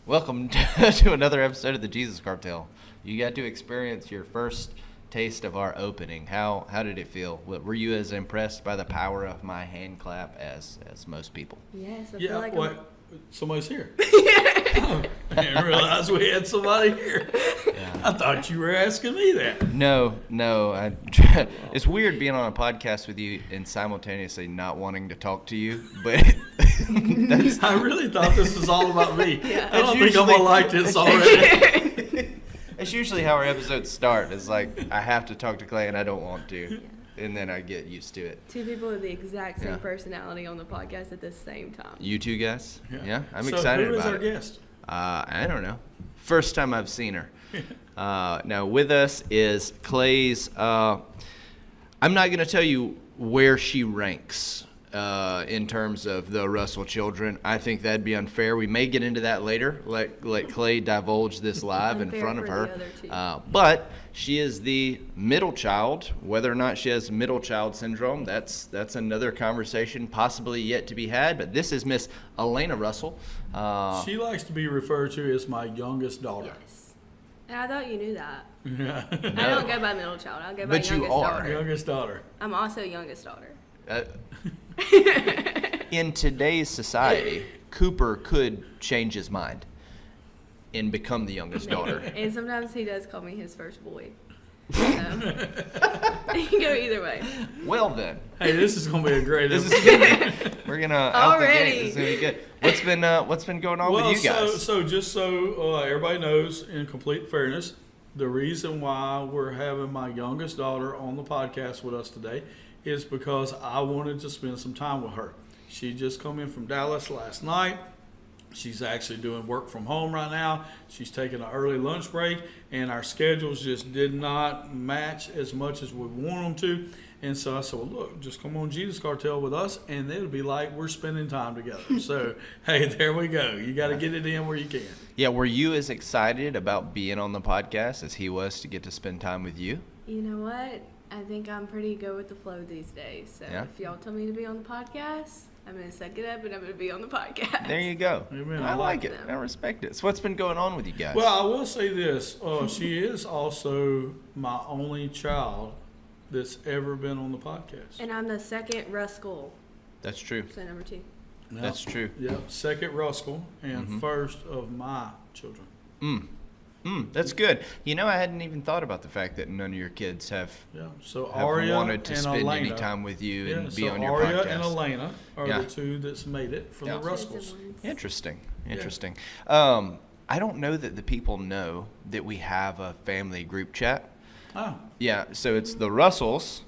Welcome to another episode of the Jesus Cartel. You got to experience your first taste of our opening. How did it feel? Were you as impressed by the power of my hand clap as most people? Yes, I feel like somebody's here. Oh, I didn't realize we had somebody here. Yeah. I thought you were asking me that. No. It's weird being on a podcast with you and simultaneously not wanting to talk to you, but I really thought this was all about me. Yeah. I don't think I'm gonna like this already. It's usually how our episodes start. It's like I have to talk to Clay and I don't want to, and then I get used to it. Two people with the exact same personality on the podcast at the same time. You two guys? Yeah, I'm So excited who is about our it. guest? I don't know. First time I've seen her. Now with us is Clay's. I'm not going to tell you where she ranks in terms of the Russell children. I think that'd be unfair. We may get into that later. Let Clay divulge this live in front of her. But she is the middle child. Whether or not she has middle child syndrome, that's another conversation possibly yet to be had. But this is Miss Elena Russell. She likes to be referred to as my youngest daughter. Yes. And I thought you knew that. Yeah. I don't go by middle child. I'll go by But you youngest are. daughter. Youngest daughter. I'm also youngest daughter. In today's society, Cooper could change his mind and become the youngest daughter. And sometimes he does call me his first boy. So, you can go either way. Well then, Hey, this is gonna be a great this episode. we're gonna out the gate. Already. This is gonna be good. What's been going on with you guys? So just so everybody knows, in complete fairness, the reason why we're having my youngest daughter on the podcast with us today is because I wanted to spend some time with her. She just come in from Dallas last night. She's actually doing work from home right now. She's taking an early lunch break, and our schedules just did not match as much as we want them to. And so I said, well, look, just come on Jesus Cartel with us, and it'll be like we're spending time together. So, hey, there we go. You got to get it in where you can. Yeah, were you as excited about being on the podcast as he was to get to spend time with you? You know what? I think I'm pretty good with the flow these days. So if y'all tell me to be on the podcast, I'm going to suck it up and I'm going to be on the podcast. There you go. Amen. I like it. them. I respect it. So what's been going on with you guys? Well, I will say this. She is also my only child that's ever been on the podcast. And I'm the second Ruskell, That's true. so number 2. Yep. That's true. Yep, second Ruskell and first of my children. That's good. You know, I hadn't even thought about the fact that none of your kids have So have Aria wanted to and spend Elena. any time with you and be so on your Aria podcast. and Elena are Yeah. the two that's made it from the Ruskells. Interesting. I don't know that the people know that we have a family group chat. Oh, Yeah, so it's the Russells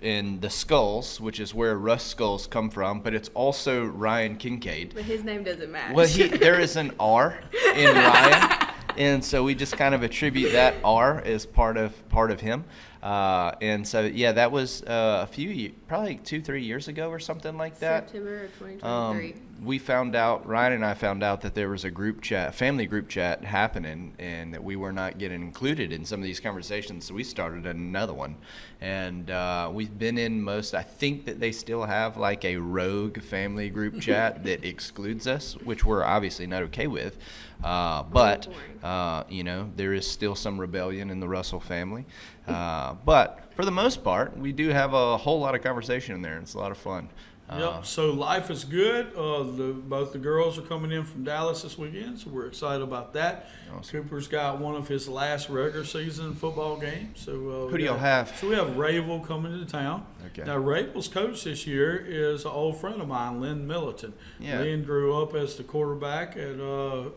and the Skulls, which is where Russ Skulls come from, but it's also Ryan Kincaid. But his name doesn't match. Well, there is an R in Ryan, and so we just kind of attribute that R as part of him. And so, yeah, that was probably 2-3 years ago or something like that. September of 2023. Ryan and I found out that there was a family group chat happening, and that we were not getting included in some of these conversations. So we started another one, and we've been in most. I think that they still have like a rogue family group chat that excludes us, which we're obviously not okay with. But there is still some rebellion in the Russell family. But for the most part, we do have a whole lot of conversation in there, and it's a lot of fun. yep. So life is good. Both the girls are coming in from Dallas this weekend, so we're excited about that. Awesome. Cooper's got one of his last regular season football games. So Who do y'all have? So we have Ravel coming to town. Okay. Now Ravel's coach this year is an old friend of mine, Lynn Milliton. Yeah. Lynn grew up as the quarterback at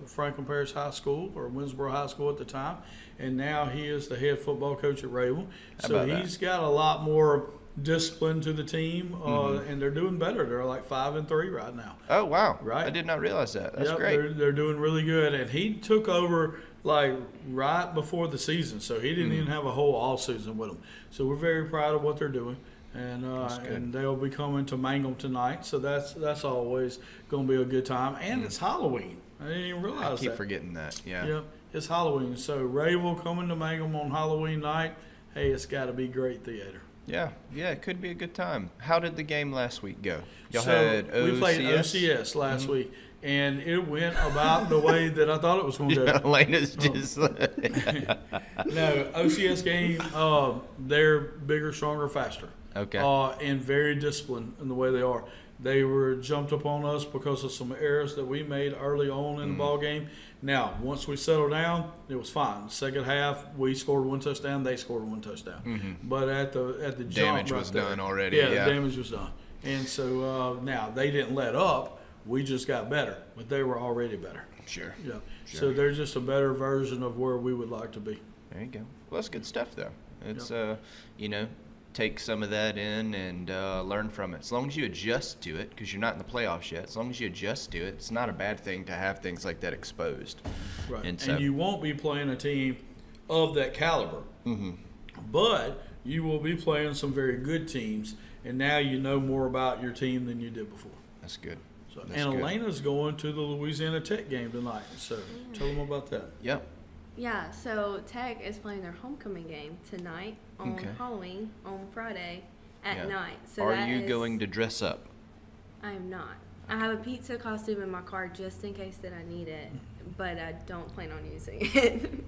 Franklin Parish High School, or Winsboro High School at the time, and now he is the head football coach at Ravel. So he's got a lot more discipline to the team, and they're doing better. They're like 5-3 right now. Oh, wow. Right. I did not realize that. That's Yep, great. They're doing really good, and he took over like right before the season, so he didn't even have a whole off season with them. So we're very proud of what they're doing, and they'll be coming to Mangum tonight. So that's always going to be a good time, and it's Halloween. I didn't even realize I keep that. forgetting that. Yeah. Yep, it's Halloween. So Ravel coming to Mangum on Halloween night. Hey, it's got to be great theater. Yeah, it could be a good time. How did the game last week go? Y'all So had OCS? we played OCS last week, and it went about the way that I thought it was going to go. Elena's just. No, OCS game, they're bigger, stronger, faster. Okay. And very disciplined in the way they are. They were jumped upon us because of some errors that we made early on in the ball game. Now, once we settled down, it was fine. Second half, we scored 1 touchdown. They scored 1 touchdown. But at the jump, Damage was done already. Yeah, the damage was done. And so now they didn't let up. We just got better, but they were already better. Sure. Yeah. So they're just a better version of where we would like to be. There you go. Well, that's good stuff, though. It's, take some of that in and learn from it. As long as you adjust to it, because you're not in the playoffs yet, as long as you adjust to it, it's not a bad thing to have things like that exposed. Right. And you won't be playing a team of that caliber. But you will be playing some very good teams, and now you know more about your team than you did before. That's good. So, That's and good. Elena's going to the Louisiana Tech game tonight, so tell them about that. Yep. Yeah, so Tech is playing their homecoming game tonight on Okay. Halloween on Friday at Yeah. night. So Are that you is- going to dress up? I am not. I have a pizza costume in my car just in case that I need it, but I don't plan on using it.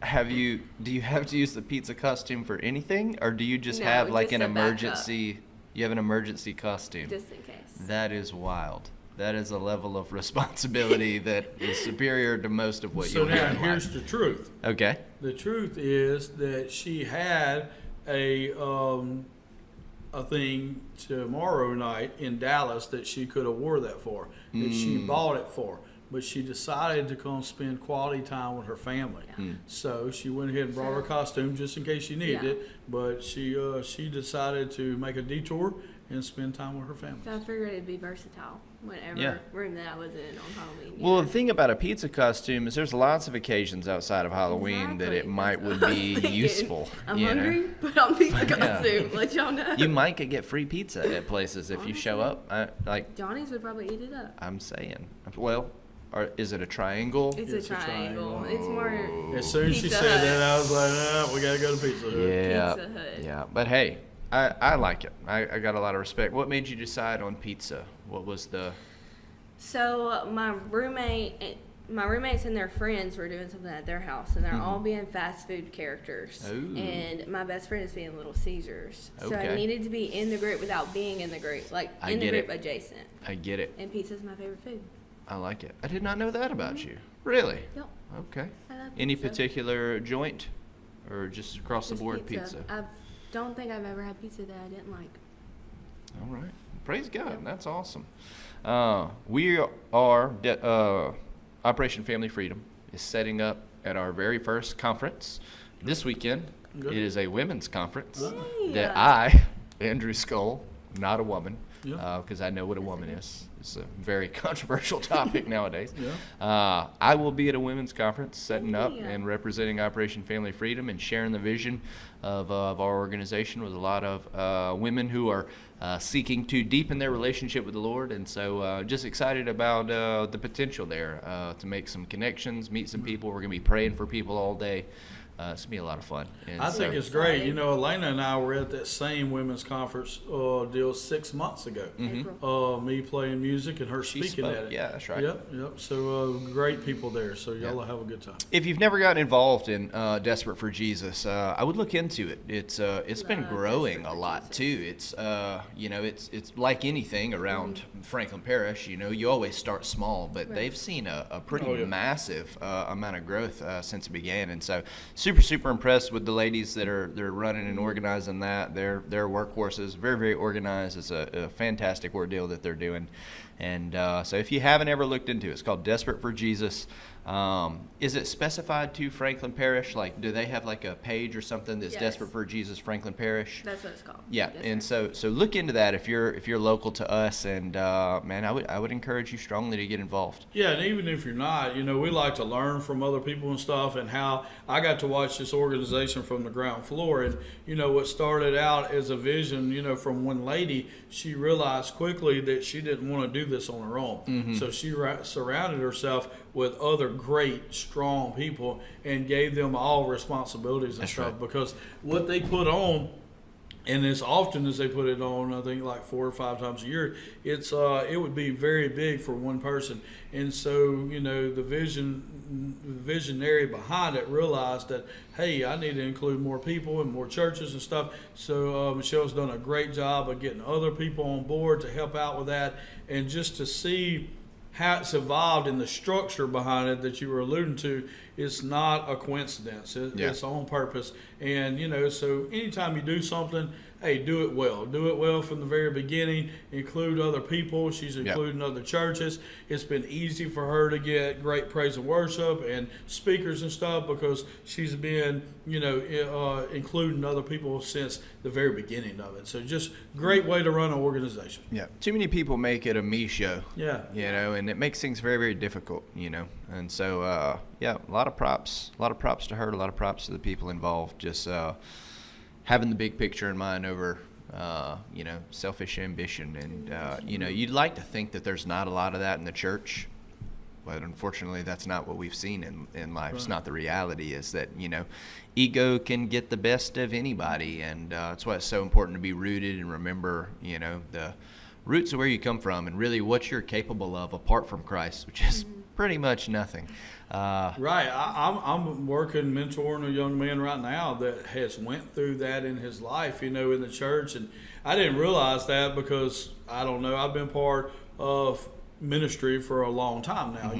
Do you have to use the pizza costume for anything, or do you just No, have like just an a backup. emergency? You have an emergency costume. Just in case. That is wild. That is a level of responsibility that is superior to most of what So you hear now in here's life. the truth. Okay. The truth is that she had a thing tomorrow night in Dallas that she could have wore that for, that she bought it for. But she decided to come spend quality time with her family. Yeah. So she went ahead and brought her costume just in case she needed Yeah. it. But she decided to make a detour and spend time with her family. So I figured it'd be versatile, whatever Yeah. room that I was in on Halloween. Well, the thing about a pizza costume is there's lots of occasions outside of Halloween that it Exactly. might would That's what I be was thinking. useful. I'm you hungry, know? put on pizza Yeah. costume. Let y'all know. You might could get free pizza at places if you show up. Johnny's would probably eat it up. I'm saying. Well, is it a triangle? It's It's a a triangle. triangle. It's more As soon as she Pizza said Hut. that, I was like, we got to go to Pizza Hut. Yeah. Pizza Hut. Yeah. But hey, I like it. I got a lot of respect. What made you decide on pizza? What was the? So my roommates and their friends were doing something at their house, and they're all being fast food characters. Ooh. And my best friend is being Little Caesars. So Okay. I needed to be in the group without being in the group, like I in the get group it. adjacent. I get it. And pizza's my favorite food. I like it. I did not know that about you. Really? Yep. Okay. I love Any pizza. particular joint, or just across the Just board pizza? I don't think I've ever had pizza that I didn't like. All right. Praise God. Yep. That's awesome. We are Operation Family Freedom is setting up at our very first conference this weekend. Good. It is a women's conference Yay. that I, Andrew Skull, not a woman, Yeah. because I know what a woman is. It's a very controversial topic nowadays. Yeah. I will be at a women's conference setting up Yeah. and representing Operation Family Freedom and sharing the vision of our organization with a lot of women who are seeking to deepen their relationship with the Lord. And so just excited about the potential there to make some connections, meet some people. We're going to be praying for people all day. It's going to be a lot of fun. And I think so- it's great. You know, Elena and I were at that same women's conference deal 6 months ago. April. Me playing music and her She speaking spoke. at it. Yeah, that's right. Yep. So great people there. So y'all Yeah. will have a good time. If you've never gotten involved in Desperate for Jesus, I would look into it. It's been Love growing Desperate a for lot Jesus. too. It's it's like anything around Franklin Parish. You always start small, but Right. they've seen a pretty Oh, yeah. massive amount of growth since it began, and so super impressed with the ladies they're running and organizing that. Their workhorses, very organized. It's a fantastic ordeal that they're doing. And so if you haven't ever looked into it, it's called Desperate for Jesus. Is it specified to Franklin Parish? Like, do they have like a page or something that's Yes. Desperate for Jesus Franklin Parish? That's what it's called. Yeah, Yes, and sir. so look into that if you're local to us, and man, I would encourage you strongly to get involved. Yeah, and even if you're not, we like to learn from other people and stuff, and how I got to watch this organization from the ground floor. And, what started out as a vision, from one lady, she realized quickly that she didn't want to do this on her own. So she surrounded herself with other great, strong people and gave them all responsibilities and That's stuff. right. Because what they put on And as often as they put it on, I think like 4 or 5 times a year, it would be very big for one person. And so, the visionary behind it realized that, hey, I need to include more people and more churches and stuff. So Michelle's done a great job of getting other people on board to help out with that, and just to see how it's evolved and the structure behind it that you were alluding to, it's not a coincidence. It's on purpose. And, so anytime you do something, hey, do it well. Do it well from the very beginning. Include other people. She's including other churches. It's been easy for her to get great praise and worship and speakers and stuff because she's been, including other people since the very beginning of it. So just great way to run an organization. Yeah. Too many people make it a me show. Yeah. And it makes things very, very difficult, And so, a lot of props to her, a lot of props to the people involved. Just having the big picture in mind over, selfish ambition. And, you'd like to think that there's not a lot of that in the church, but unfortunately that's not what we've seen in life. Right. It's not the reality is that, ego can get the best of anybody. And that's why it's so important to be rooted and remember, the roots of where you come from and really what you're capable of apart from Christ, which is pretty much nothing. Right. I'm working, mentoring a young man right now that has went through that in his life, in the church. And I didn't realize that because, I don't know, I've been part of ministry for a long time now,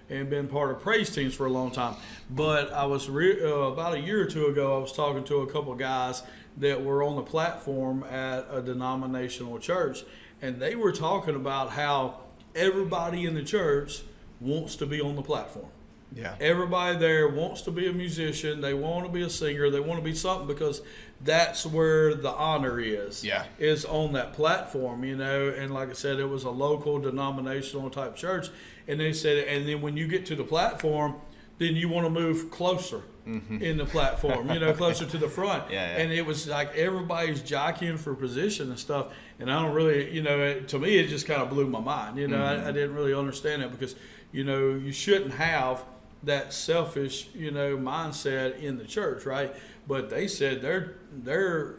and been part of praise teams for a long time. But I was about a year or two ago, I was talking to a couple of guys that were on the platform at a denominational church, and they were talking about how everybody in the church wants to be on the platform. Yeah. Everybody there wants to be a musician. They want to be a singer. They want to be something because that's where the honor is. Yeah. Is on that platform, And like I said, it was a local denominational type church. And they said, and then when you get to the platform, then you want to move closer in the platform, closer to the front. Yeah. And it was like everybody's jockeying for position and stuff. And I don't really, to me, it just kind of blew my mind. I didn't really understand it because, you shouldn't have that selfish, mindset in the church, right? But they said their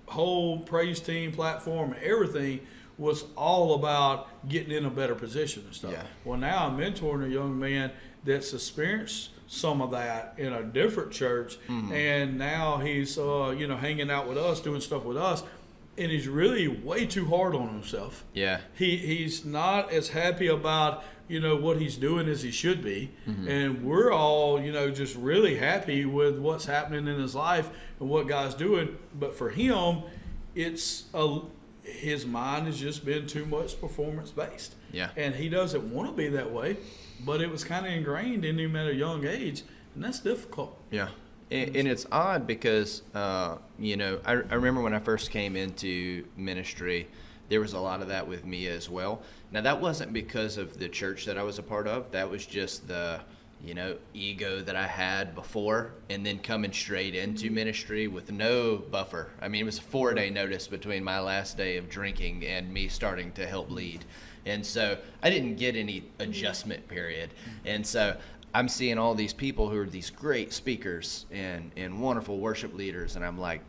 whole praise team platform, everything was all about getting in a better position and stuff. Yeah. Well, now I'm mentoring a young man that's experienced some of that in a different church, and now he's hanging out with us, doing stuff with us, and he's really way too hard on himself. Yeah. He's not as happy about what he's doing as he should be, and we're all just really happy with what's happening in his life and what God's doing. But for him, his mind has just been too much performance based. Yeah. And he doesn't want to be that way, but it was kind of ingrained in him at a young age, and that's difficult. Yeah. And it's odd because, I remember when I first came into ministry, there was a lot of that with me as well. Now, that wasn't because of the church that I was a part of. That was just the, ego that I had before, and then coming straight into ministry with no buffer. I mean, it was a 4-day notice between my last day of drinking and me starting to help lead. And so I didn't get any adjustment period. And so I'm seeing all these people who are these great speakers and wonderful worship leaders, and I'm like,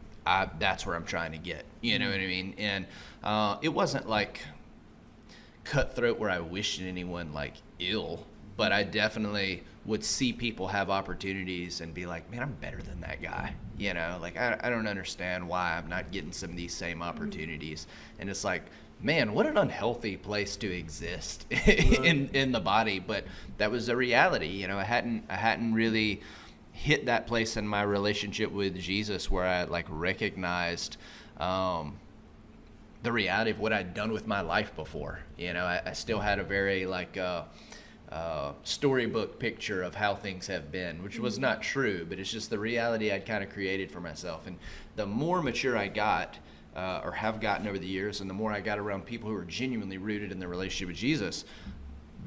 that's where I'm trying to get. You know what I mean? And it wasn't like cutthroat where I wished anyone like ill, but I definitely would see people have opportunities and be like, man, I'm better than that guy. I don't understand why I'm not getting some of these same opportunities. And it's like, man, what an unhealthy place to exist in the body. But that was the reality. I hadn't really hit that place in my relationship with Jesus where I recognized the reality of what I'd done with my life before. I still had a very storybook picture of how things have been, which was not true, but it's just the reality I'd kind of created for myself. And the more mature I got, or have gotten over the years, and the more I got around people who are genuinely rooted in their relationship with Jesus,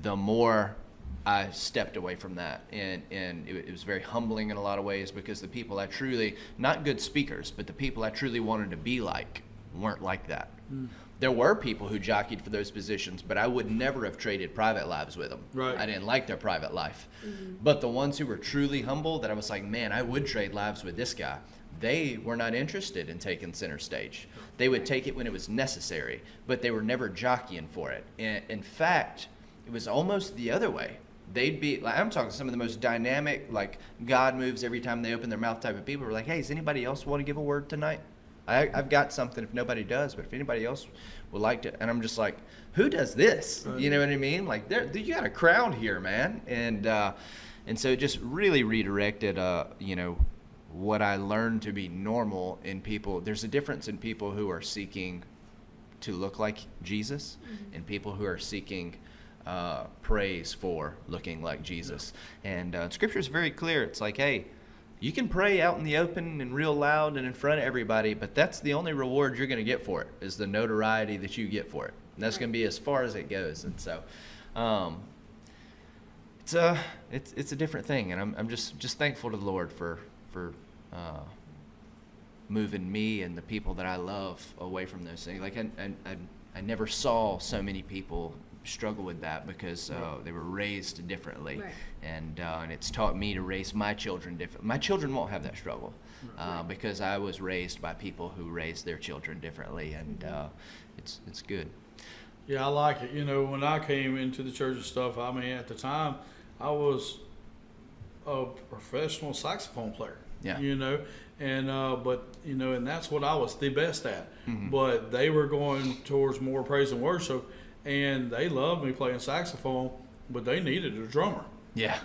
the more I stepped away from that. And it was very humbling in a lot of ways, because the people I truly, not good speakers, but the people I truly wanted to be like, weren't like that. There were people who jockeyed for those positions, but I would never have traded private lives with them. Right. I didn't like their private life. But the ones who were truly humble, that I was like, man, I would trade lives with this guy, they were not interested in taking center stage. They would take it when it was necessary, but they were never jockeying for it. And in fact, it was almost the other way. They'd be, like, I'm talking some of the most dynamic, like God moves every time they open their mouth type of people were like, hey, does anybody else want to give a word tonight? I've got something if nobody does, but if anybody else would like to, and I'm just like, who does this? You know what I mean? Like, you got a crowd here, man. And so it just really redirected, what I learned to be normal in people. There's a difference in people who are seeking to look like Jesus and people who are seeking praise for looking like Jesus. And Scripture is very clear. It's like, hey, you can pray out in the open and real loud and in front of everybody, but that's the only reward you're going to get for it, is the notoriety that you get for it. And that's going to be as far as it goes. And so it's a different thing, and I'm just thankful to the Lord for moving me and the people that I love away from those things. Like I never saw so many people struggle with that because they were raised differently, and it's taught me to raise my children different. My children won't have that struggle because I was raised by people who raised their children differently, and it's good. Yeah, I like it. When I came into the church and stuff, I mean, at the time, I was a professional saxophone player. Yeah. And that's what I was the best at. Mm-hmm. But they were going towards more praise and worship, and they loved me playing saxophone, but they needed a drummer. Yeah.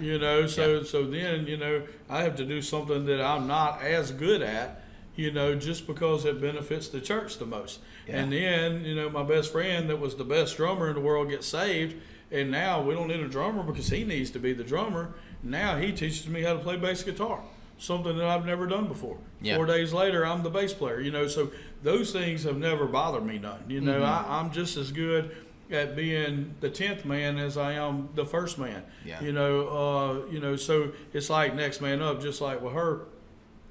So then, I have to do something that I'm not as good at, just because it benefits the church the most. Yeah. And then, my best friend that was the best drummer in the world gets saved, and now we don't need a drummer because he needs to be the drummer. Now he teaches me how to play bass guitar, something that I've never done before. Yeah. 4 days later, I'm the bass player, so those things have never bothered me none. I'm just as good at being the 10th man as I am the first man. Yeah. So it's like next man up, just like with her.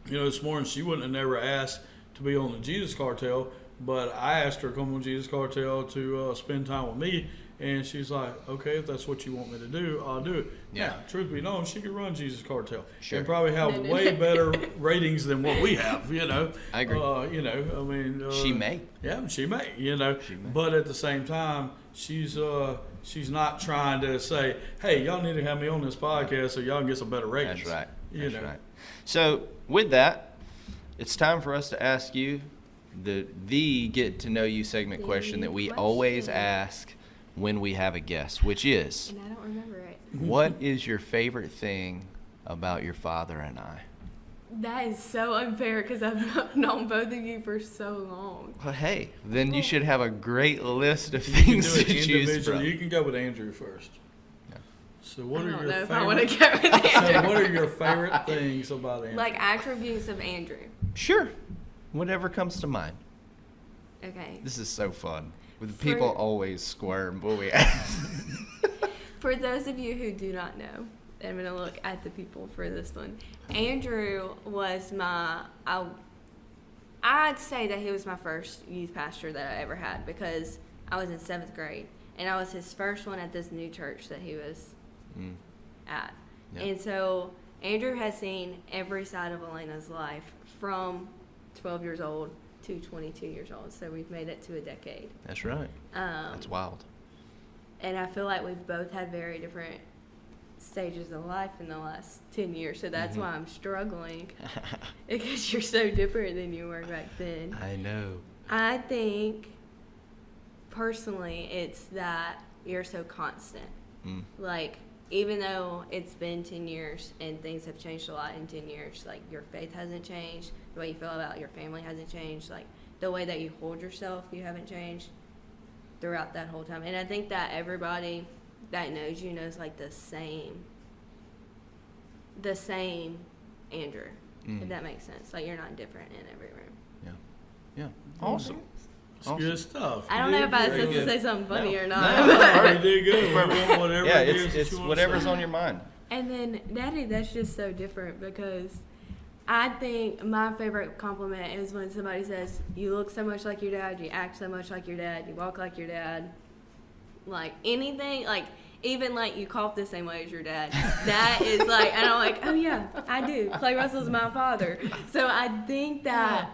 This morning she wouldn't have never asked to be on the Jesus Cartel, but I asked her to come on Jesus Cartel to spend time with me, and she's like, okay, if that's what you want me to do, I'll do it. Yeah. Now, truth be known, she could run Jesus Cartel. Sure. And probably have way better ratings than what we have, I agree. She may. Yeah, she may, She may. But at the same time, she's not trying to say, hey, y'all need to have me on this podcast so y'all can get some better ratings. That's right. You That's know. right. So with that, it's time for us to ask you the get to know you segment question that we always ask when we have a guest, which is, And I don't remember it. what is your favorite thing about your father and I? That is so unfair because I've known both of you for so long. Well, hey, then you should have a great list of You can things do to it choose individually. from. You can go with Andrew first. Yeah. So what I are don't your know if favorite? I want to go with So Andrew. what are your favorite things about Andrew? Like attributes of Andrew. Sure. Whatever comes to mind. Okay. This is so fun. With For- people always squirm when we ask. For those of you who do not know, I'm going to look at the people for this one. Andrew was I'd say that he was my first youth pastor that I ever had because I was in 7th grade. And I was his first one at this new church that he was at. Yeah. And so Andrew has seen every side of Elena's life from 12 years old to 22 years old. So we've made it to a decade. That's right. That's wild. And I feel like we've both had very different stages of life in the last 10 years. So that's why I'm struggling because you're so different than you were back then. I know. I think personally it's that you're so constant. Like, even though it's been 10 years and things have changed a lot in 10 years, like your faith hasn't changed, the way you feel about your family hasn't changed, like the way that you hold yourself, you haven't changed throughout that whole time. And I think that everybody that knows you knows like the same Andrew, if that makes sense. Like you're not different in every room. Yeah. Awesome. It's good stuff. I don't know if I was supposed to say something funny or not. You did good. We want whatever Yeah, it is that it's you wanna whatever's say. on your mind. And then, Daddy, that's just so different because I think my favorite compliment is when somebody says, "You look so much like your dad. You act so much like your dad. You walk like your dad." Like anything, like even like you cough the same way as your dad. That is like, and I'm like, "Oh yeah, I do. Clay Russell's my father." So I think that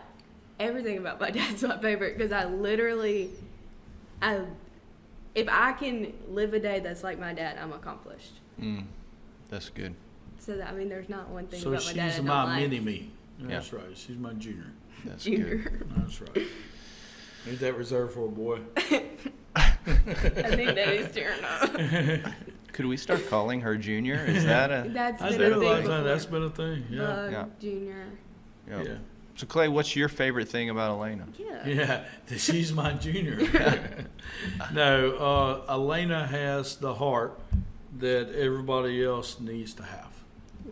everything about my dad's my favorite because if I can live a day that's like my dad, I'm accomplished. That's good. So that, I mean, there's not one thing So about my dad I she's don't my like. mini-me. That's right. She's my junior. That's Junior. good. That's right. Ain't that reserved for a boy? I think Daddy's tearing up. Could we start calling her Junior? Is that a... That's I been did a a lot thing of time. before. That's been a thing. Yeah. Bug, Yeah. Junior. Yeah. Yeah. So, Clay, what's your favorite thing about Elena? Yeah. Yeah, that she's my junior. No, Elena has the heart that everybody else needs to have.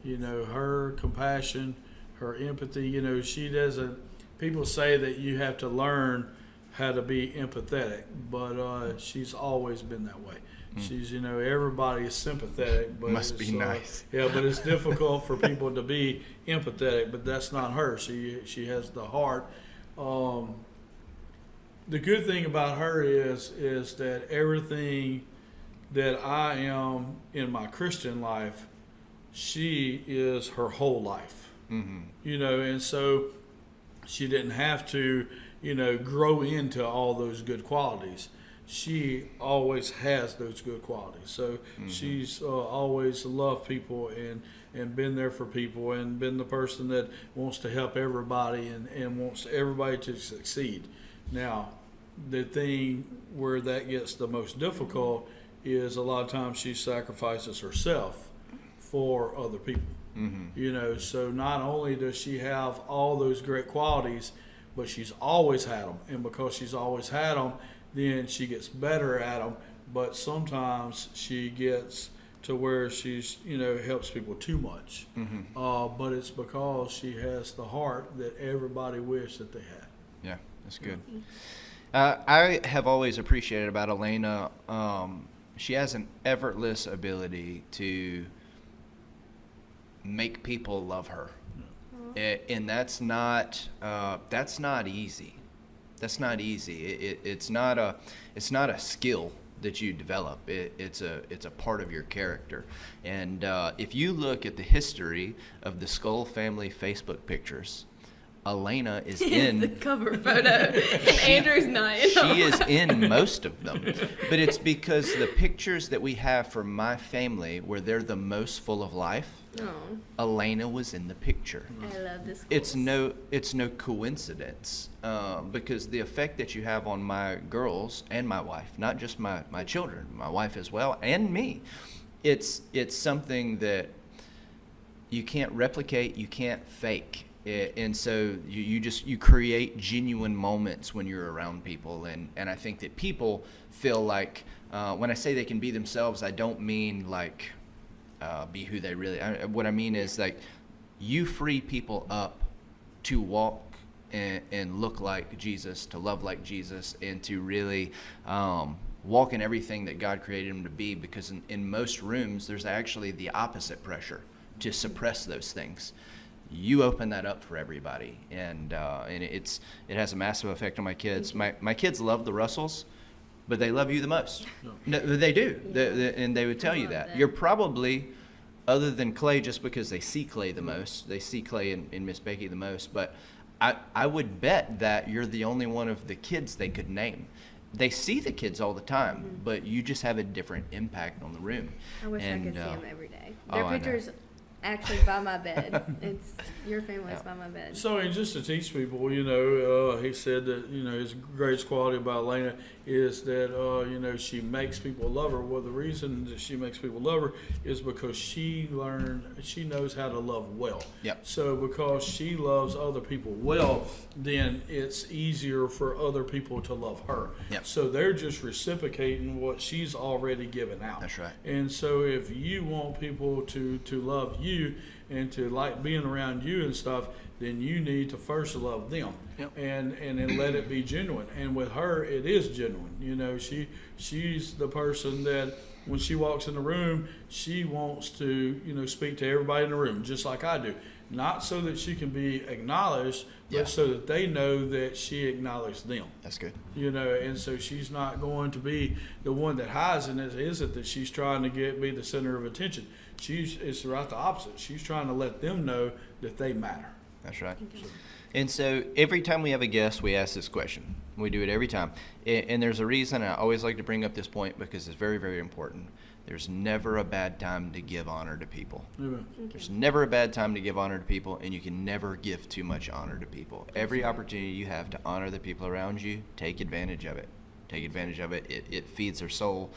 You know, her compassion, her empathy. You know, she doesn't. People say that you have to learn how to be empathetic, but she's always been that way. She's, you know, everybody is sympathetic, but Must be it's, nice. Yeah, but it's difficult for people to be empathetic. But that's not her. She has the heart. The good thing about her is that everything that I am in my Christian life, she is her whole life. Mm-hmm. You know, and so she didn't have to, you know, grow into all those good qualities. She always has those good qualities. So she's always loved people and been there for people and been the person that wants to help everybody and wants everybody to succeed. Now, the thing where that gets the most difficult is a lot of times she sacrifices herself for other people. Mm-hmm. You know, so not only does she have all those great qualities, but she's always had them. And because she's always had them, then she gets better at them. But sometimes she gets to where she's, you know, helps people too much. Mm-hmm. But it's because she has the heart that everybody wished that they had. Yeah, that's good. I have always appreciated about Elena, she has an effortless ability to make people love her. And that's not easy. That's not easy. It's not a skill that you develop. It's a part of your character. And if you look at the history of the Skull family Facebook pictures, Elena is in the cover photo, and Andrew's not in she is in most of them. But it's because the pictures that we have for my family, where they're the most full of life, Oh, Elena was in the picture. I love this. It's no coincidence, because the effect that you have on my girls and my wife, not just my children, my wife as well, and me, it's something that you can't replicate, you can't fake. And so you create genuine moments when you're around people, and I think that people feel like when I say they can be themselves, I don't mean like be who they really. What I mean is like you free people up to walk and look like Jesus, to love like Jesus, and to really walk in everything that God created them to be. Because in most rooms, there's actually the opposite pressure to suppress those things. You open that up for everybody, and it has a massive effect on my kids. My kids love the Russells, but they love you the most. No, they do, and they would tell you that. You're probably, other than Clay, just because they see Clay the most, they see Clay and Miss Becky the most. But I would bet that you're the only one of the kids they could name. They see the kids all the time, but you just have a different impact on the room. I wish And, I could see them every day. oh, Their I know. pictures actually by my bed. It's your family's by my bed. So, and just to teach people, you know, he said that, you know, his greatest quality about Elena is that, you know, she makes people love her. Well, the reason that she makes people love her is because she knows how to love well. Yep. So because she loves other people well, then it's easier for other people to love her. Yep. So they're just reciprocating what she's already given out. That's right. And so if you want people to love you and to like being around you and stuff, then you need to first love them. Yep. and then let it be genuine. And with her, it is genuine. You know, she's the person that when she walks in the room, she wants to, you know, speak to everybody in the room, just like I do. not so that she can be acknowledged, but Yeah. so that they know that she acknowledged them. That's good. And so she's not going to be the one that hides, and it isn't that she's trying to be the center of attention. It's right the opposite. She's trying to let them know that they matter. That's right. And so every time we have a guest, we ask this question. We do it every time. And there's a reason I always like to bring up this point because it's very, very important. There's never a bad time to give honor to people. Amen. There's never a bad time to give honor to people, and you can never give too much honor to people. Every opportunity you have to honor the people around you, take advantage of it. Take advantage of it. It feeds their soul.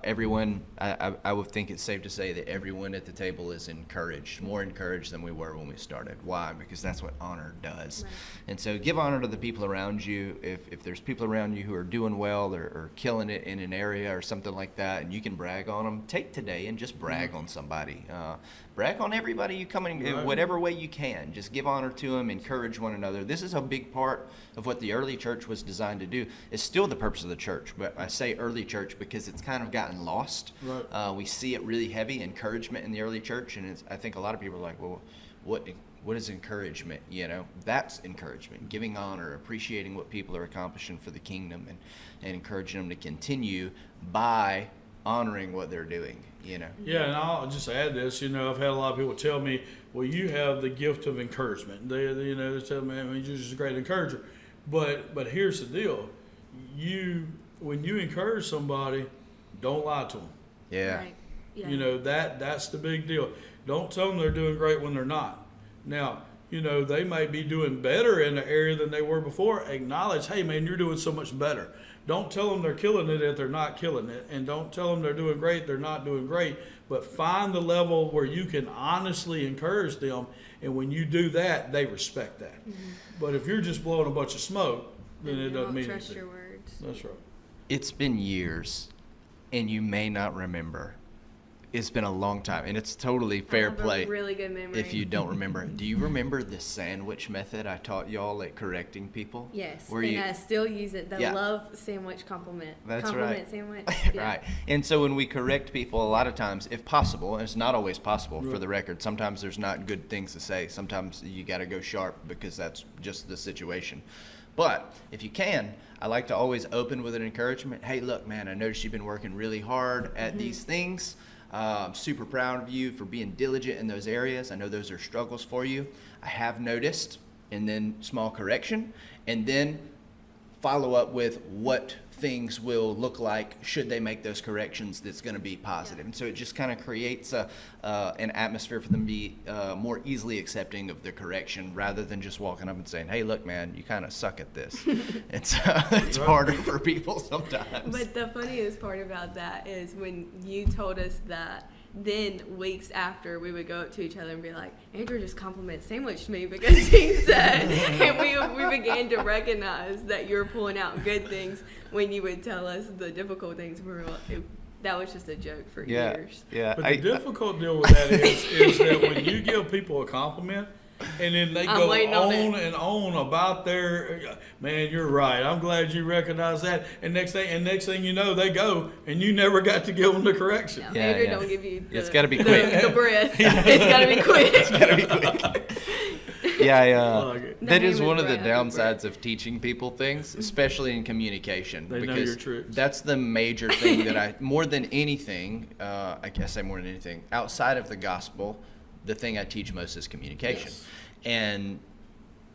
Everyone, I would think it's safe to say that everyone at the table is encouraged, more encouraged than we were when we started. Why? Because that's what honor does. Right. And so give honor to the people around you. If there's people around you who are doing well or killing it in an area or something like that, and you can brag on them, take today and just brag on somebody. Brag on everybody you come in whatever way you can. Just give honor to them, encourage one another. This is a big part of what the early church was designed to do. It's still the purpose of the church, but I say early church because it's kind of gotten lost. Right. We see it really heavy, encouragement in the early church, and I think a lot of people are like, well, what is encouragement? That's encouragement, giving honor, appreciating what people are accomplishing for the kingdom, and encouraging them to continue by honoring what they're doing. Yeah, and I'll just add this. I've had a lot of people tell me, "Well, you have the gift of encouragement." They tell me, "You're just a great encourager." But here's the deal: when you encourage somebody, don't lie to them. Yeah. Right. Yeah. That's the big deal. Don't tell them they're doing great when they're not. Now, they may be doing better in the area than they were before. Acknowledge, hey, man, you're doing so much better. Don't tell them they're killing it if they're not killing it. And don't tell them they're doing great, they're not doing great. But find the level where you can honestly encourage them. And when you do that, they respect that. Mm-hmm. But if you're just blowing a bunch of smoke, then it doesn't mean trust anything. your words. That's right. It's been years, and you may not remember. It's been a long time, and it's totally fair I have play a really good memory. if you don't remember. Do you remember the sandwich method I taught y'all at correcting people? Yes, Where and I still use it. The Yeah. love sandwich compliment. That's compliment right. sandwich. Yeah. Right. And so when we correct people, a lot of times, if possible, and it's not always possible for the record, sometimes there's not good things to say. Sometimes you got to go sharp because that's just the situation. But if you can, I like to always open with an encouragement. Hey, look, man, I noticed you've been working really hard at these things. I'm super proud of you for being diligent in those areas. I know those are struggles for you. I have noticed, and then small correction, and then follow up with what things will look like should they make those corrections that's going to be positive. Yeah. And so it just kind of creates an atmosphere for them to be more easily accepting of the correction rather than just walking up and saying, hey, look, man, you kind of suck at this. It's harder for people sometimes. But the funniest part about that is when you told us that, then weeks after we would go up to each other and be like, Andrew just complimented sandwiched me because he said, and we began to recognize that you're pulling out good things when you would tell us the difficult things. We were like, that was just a joke for years. Yeah. But the difficult deal with that is that when you give people a compliment, and then they go on and on about their, man, you're right. I'm glad you recognize that. And next thing you know, they go, and you never got to give them the correction. No, Andrew don't give you it's got to be quick. The breath. It's got to be quick. It's got to be quick. Yeah, that is one of the Right. downsides of teaching people things, especially in communication. They know because your tricks. that's the major thing that more than anything, outside of the gospel, the thing I teach most is communication. Yes. And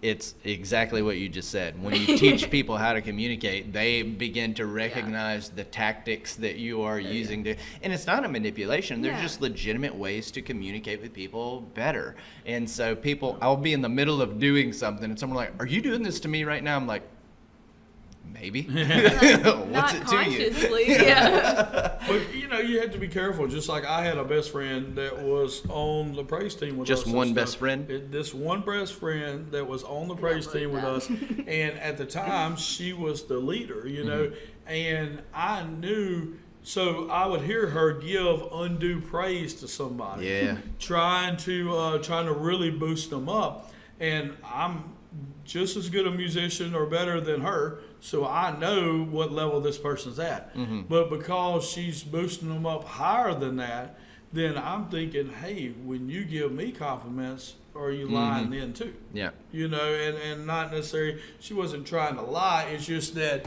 it's exactly what you just said. When you teach people how to communicate, they begin to recognize the tactics that you are using to, and it's not a manipulation. They're just legitimate ways to communicate with people better. And so I'll be in the middle of doing something and someone like, are you doing this to me right now? I'm like, maybe. What's Not it to you? consciously. Yeah. But you have to be careful. Just like I had a best friend that was on the praise team with us. Just one best friend? This one best friend that was on the praise team with us. And at the time, she was the leader, and I knew. So I would hear her give undue praise to somebody. Yeah. Trying to really boost them up. And I'm just as good a musician or better than her, so I know what level this person's at. Mm-hmm. But because she's boosting them up higher than that, then I'm thinking, hey, when you give me compliments, are you lying then too? Yeah. You know, and not necessarily, she wasn't trying to lie. It's just that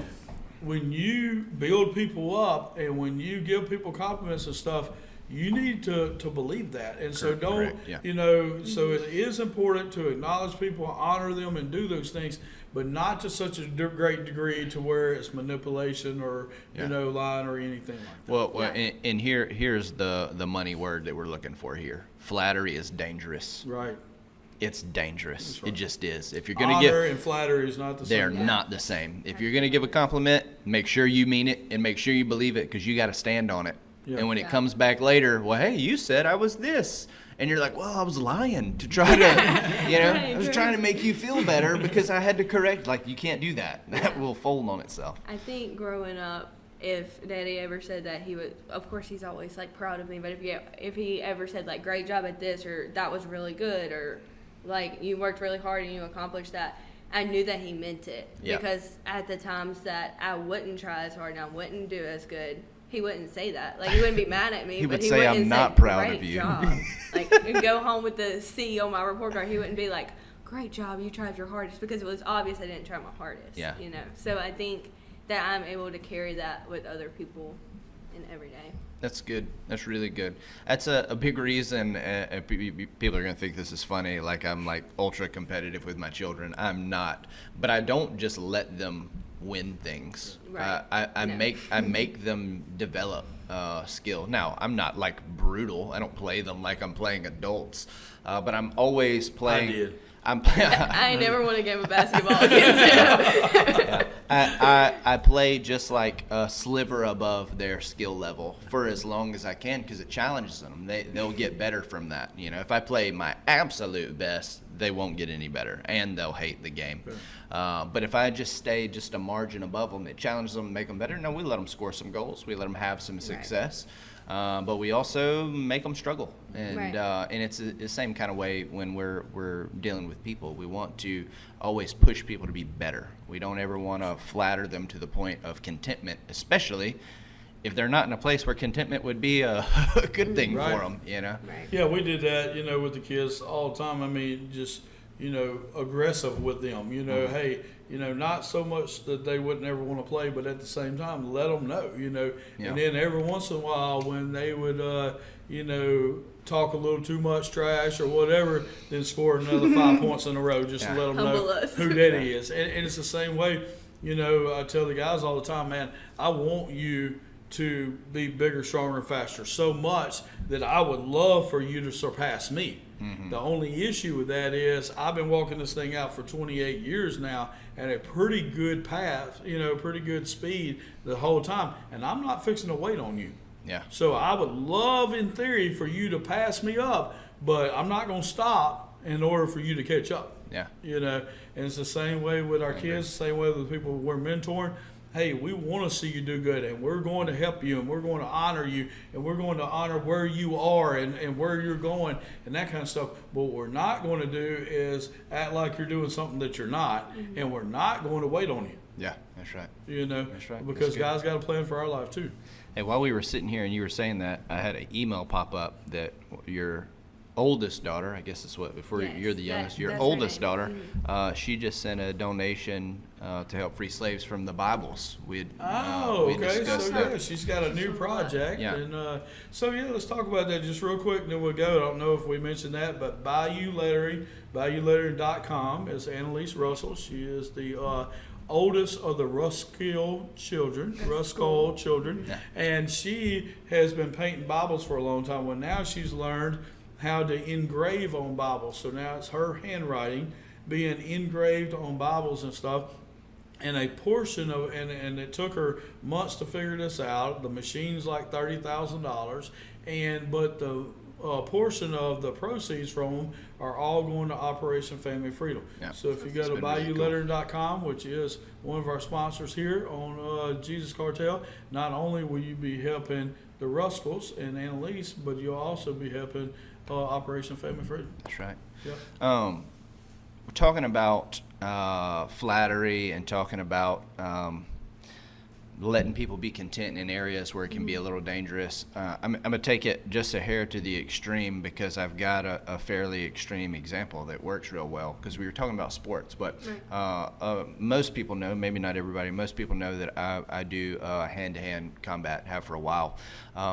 when you build people up and when you give people compliments and stuff, you need to believe that. And so don't, Correct, yeah. you know, so it is important to acknowledge people, honor them, and do those things, but not to such a great degree to where it's manipulation or, Yeah. you know, lying or anything like that. Well, Yeah. and here's the money word that we're looking for here. Flattery is dangerous. Right. It's dangerous. That's right. It just is. If you're gonna Honor give, and flattery is not the they're same. not the same. If you're gonna give a compliment, make sure you mean it and make sure you believe it, because you got to stand on it. Yeah. And when it Yeah. comes back later, well, hey, you said I was this. And you're like, well, I was lying to try to, you know, I was trying to make you feel better because I had to correct. Like, you can't do that. That will fold on itself. I think growing up, if Daddy ever said that, he would, of course, he's always like proud of me. But if he ever said like, great job at this, or that was really good, or like you worked really hard and you accomplished that, I knew that he meant it. Yeah. Because at the times that I wouldn't try as hard and I wouldn't do as good, he wouldn't say that. Like, he wouldn't be mad at me. He but would he say, wouldn't "I'm say, not proud great of you." Job. Like, and go home with the C on my report card. He wouldn't be like, great job, you tried your hardest, because it was obvious I didn't try my hardest. Yeah. You know. So I think that I'm able to carry that with other people in every day. That's good. That's really good. That's a big reason. People are going to think this is funny, like I'm like ultra competitive with my children. I'm not. But I don't just let them win things. Right. I No. make them develop skill. Now, I'm not like brutal. I don't play them like I'm playing adults. But I'm always playing. I did. I ain't never won a game of basketball against him. I play just like a sliver above their skill level for as long as I can, because it challenges them. They'll get better from that. You know, if I play my absolute best, they won't get any better, and they'll hate the game. But if I just stay just a margin above them, it challenges them, make them better. No, we let them score some goals. We let them have some success. But we also make them struggle, and Right. And it's the same kind of way when we're dealing with people. We want to always push people to be better. We don't ever want to flatter them to the point of contentment, especially if they're not in a place where contentment would be a good thing Right. for them. You know. Right. Yeah, we did that, you know, with the kids all the time. I mean, just, you know, aggressive with them, you know, hey, you know, not so much that they wouldn't ever want to play, but at the same time, let them know, you know. Yeah. And then every once in a while when they would, you know, talk a little too much trash or whatever, then score another 5 points in a row just Yeah. to let them Humble know us. who Daddy is. And it's the same way, you know, I tell the guys all the time, man, I want you to be bigger, stronger, and faster so much that I would love for you to surpass me. The only issue with that is I've been walking this thing out for 28 years now at a pretty good path, you know, pretty good speed the whole time, and I'm not fixing to wait on you. Yeah. So I would love, in theory, for you to pass me up, but I'm not going to stop in order for you to catch up. Yeah. You know, and it's the same way with our kids, same way with the people we're mentoring. Hey, we want to see you do good, and we're going to help you, and we're going to honor you, and we're going to honor where you are and where you're going and that kind of stuff. But what we're not going to do is act like you're doing something that you're not, and we're not going to wait on you. Yeah. That's right. You know, That's right. because That's good. God's got a plan for our life too. Hey, while we were sitting here and you were saying that, I had an email pop up that your oldest daughter, I guess it's what, before Yes, you're the youngest, your that's her oldest name. daughter, she just sent a donation to help free slaves from the Bibles. We Okay. discussed So that. yeah, she's got a new project, Yeah. and so yeah, let's talk about that just real quick, and then we'll go. I don't know if we mentioned that, but BayouLettering.com is Annalise Russell. She is the oldest of the Ruskell children, Yeah. and she has been painting Bibles for a long time. Well, now she's learned how to engrave on Bibles, so now it's her handwriting being engraved on Bibles and stuff. And a portion of, and it took her months to figure this out. The machine's like $30,000, but the portion of the proceeds from them are all going to Operation Family Freedom. Yeah. So if you go It's to been really cool. BayouLettering.com, which is one of our sponsors here on Jesus Cartel, not only will you be helping the Ruskells and Annalise, but you'll also be helping Operation Family Freedom. That's right. Yep. We're talking about flattery and talking about letting people be content in areas where it can be a little dangerous. I'm going to take it just a hair to the extreme because I've got a fairly extreme example that works real well, because we were talking about sports. But most people know, maybe not everybody, most people know that I do hand-to-hand combat, have for a while.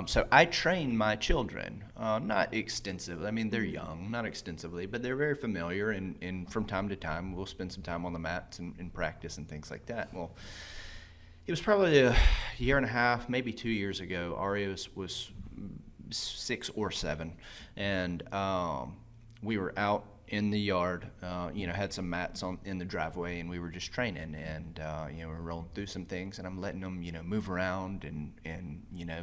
So I train my children, not extensively. I mean, they're young, not extensively, but they're very familiar. And from time to time, we'll spend some time on the mats and practice and things like that. Well, it was probably a year and a half, maybe 2 years ago. Aria was 6 or 7, and we were out in the yard, had some mats in the driveway, and we were just training, and we were rolling through some things, and I'm letting them, move around and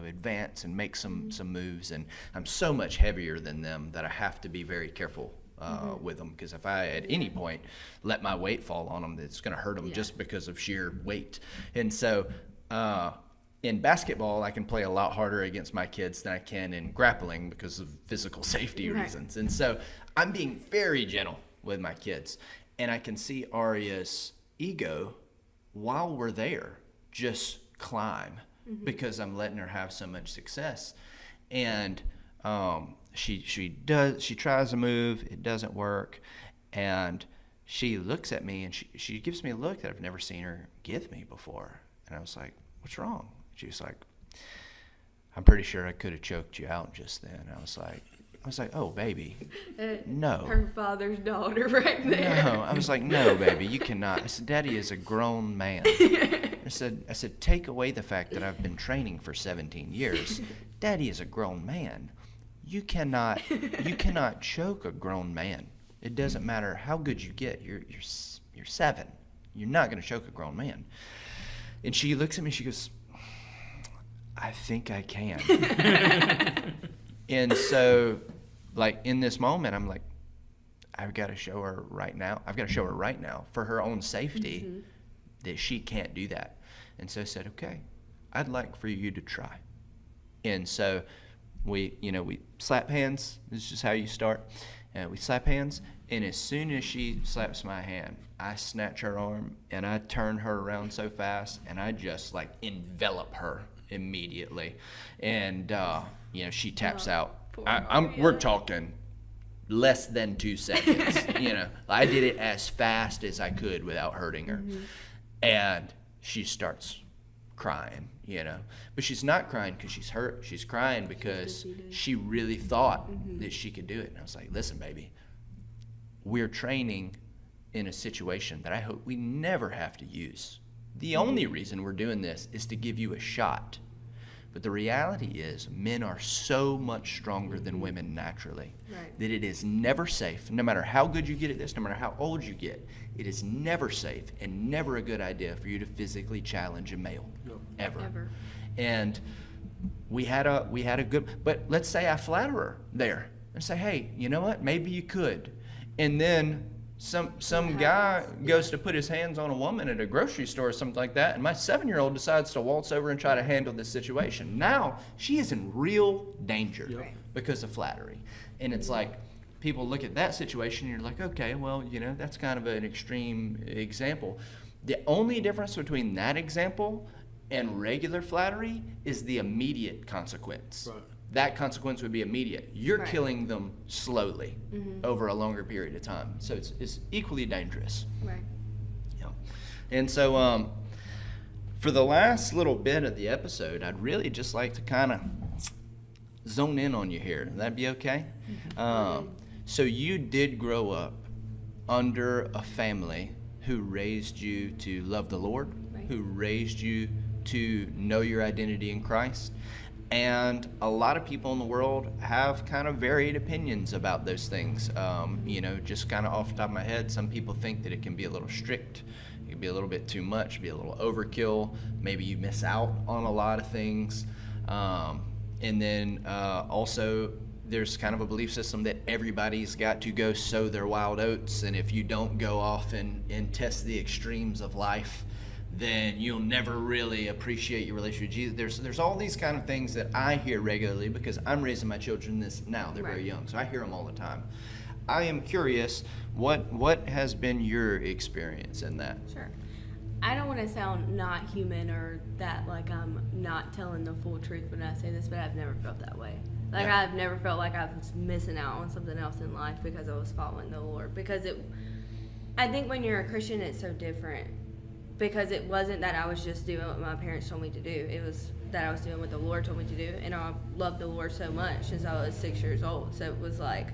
advance and make some moves, and I'm so much heavier than them that I have to be very careful with them, because if I at any point let my weight fall on them, it's going to hurt them just because of sheer weight. And so in basketball, I can play a lot harder against my kids than I can in grappling because of physical safety reasons. And so I'm being very gentle with my kids, and I can see Aria's ego while we're there just climb because I'm letting her have so much success. And she tries a move, it doesn't work, and she looks at me and she gives me a look that I've never seen her give me before. And I was like, "What's wrong?" She was like, "I'm pretty sure I could have choked you out just then." I was like, "Oh, baby, no." Her father's daughter right there. No, I was like, "No, baby, you cannot." I said, "Daddy is a grown man." I said, "Take away the fact that I've been training for 17 years. Daddy is a grown man. You cannot choke a grown man. It doesn't matter how good you get. You're 7. You're not going to choke a grown man." And she looks at me, she goes, "I think I can." And so, like, in this moment, I'm like, I've got to show her right now. I've got to show her right now for her own safety that she can't do that. And so I said, "Okay, I'd like for you to try." And so we slap hands. This is just how you start. And we slap hands, and as soon as she slaps my hand, I snatch her arm, and I turn her around so fast, and I just, like, envelop her immediately. And, she taps out. We're talking less than 2 seconds. I did it as fast as I could without hurting her. And she starts crying, but she's not crying because she's hurt. She's crying because she really thought that she could do it. And I was like, "Listen, baby, we're training in a situation that I hope we never have to use. The only reason we're doing this is to give you a shot. But the reality is, men are so much stronger than women naturally, that it is never safe, no matter how good you get at this, no matter how old you get, it is never safe and never a good idea for you to physically challenge a male, ever. And we had a good, but let's say I flatter her there and say, "Hey, you know what? Maybe you could." And then some guy goes to put his hands on a woman at a grocery store or something like that, and my 7-year-old decides to waltz over and try to handle this situation. Now she is in real danger because of flattery. And it's like, people look at that situation and you're like, okay, well, that's kind of an extreme example. The only difference between that example and regular flattery is the immediate consequence. That consequence would be immediate. You're killing them slowly over a longer period of time. So it's equally dangerous. Right. And so for the last little bit of the episode, I'd really just like to kind of zone in on you here. That'd be okay? So you did grow up under a family who raised you to love the Lord, who raised you to know your identity in Christ. And a lot of people in the world have kind of varied opinions about those things. Just kind of off the top of my head, some people think that it can be a little strict. It can be a little bit too much, be a little overkill. Maybe you miss out on a lot of things. And then also there's kind of a belief system that everybody's got to go sow their wild oats. And if you don't go off and test the extremes of life, then you'll never really appreciate your relationship with Jesus. There's all these kind of things that I hear regularly because I'm raising my children this now. They're very young, so I hear them all the time. I am curious, what has been your experience in that? Sure. I don't want to sound not human or that like I'm not telling the full truth when I say this, but I've never felt that way. Like Yeah. I've never felt like I was missing out on something else in life because I was following the Lord. Because I think when you're a Christian, it's so different. Because it wasn't that I was just doing what my parents told me to do. It was that I was doing what the Lord told me to do. And I loved the Lord so much since I was 6 years old. So it was like,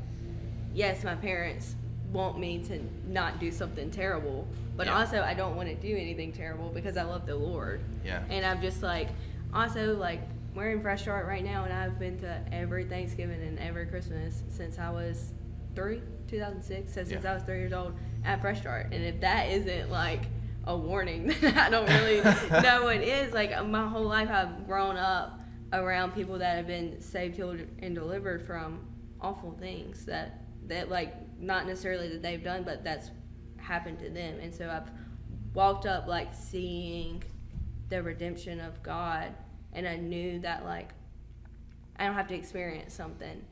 yes, my parents want me to not do something terrible. But Yeah. also, I don't want to do anything terrible because I love the Lord. Yeah. And I'm just like, also, like, we're in Fresh Start right now. And I've been to every Thanksgiving and every Christmas since I was 2006. So since Yeah. I was 3 years old at Fresh Start. And if that isn't like a warning, then I don't really know what is. Like, my whole life I've grown up around people that have been saved, healed, and delivered from awful things that like, not necessarily that they've done, but that's happened to them. And so I've walked up like seeing the redemption of God, and I knew that like I don't have to experience something